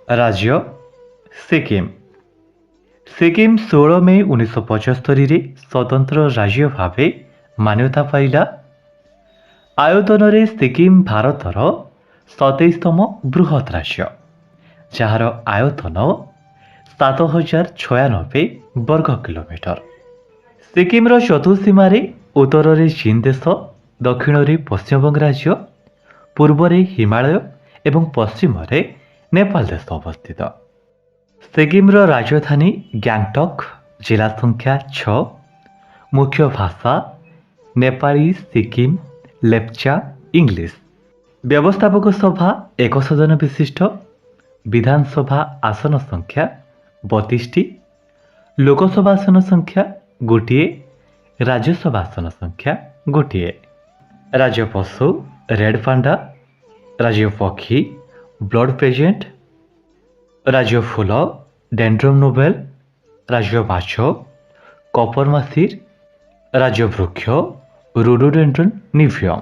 राज्य सिक्किम। सिक्किम 16 मे 1975 ରେ स्वतंत्र राज्य भावे मान्यता पाइला। आयतन रे सिक्किम भारतर 27तम बृहत राज्य, जार आयतन 7096 वर्ग किलोमीटर। सिक्किम चतुर्सीमार उत्तर में चीन देश, दक्षिण में पश्चिमबंग राज्य, पूर्व में हिमालय एवं पश्चिम में नेपाल देश अवस्थित। सिक्किम राजधानी ग्याङ्टक, जिला संख्या 6, मुख्य भाषा नेपाली, सिक्किम, लेप्चा, इंग्लिश। व्यवस्थापक सभा एक सदन विशिष्ट। विधानसभा आसन संख्या 32टी, लोकसभा आसन संख्या 1, राज्यसभा आसन संख्या 1। राज्य पशु रेड पांडा, राज्य पक्षी ब्लड पेजेंट, राज्य फूल डेंड्रम नोबेल, राज्य माछ कपर मासिर, राज्य वृक्ष रोडोडेंड्रन निवियम।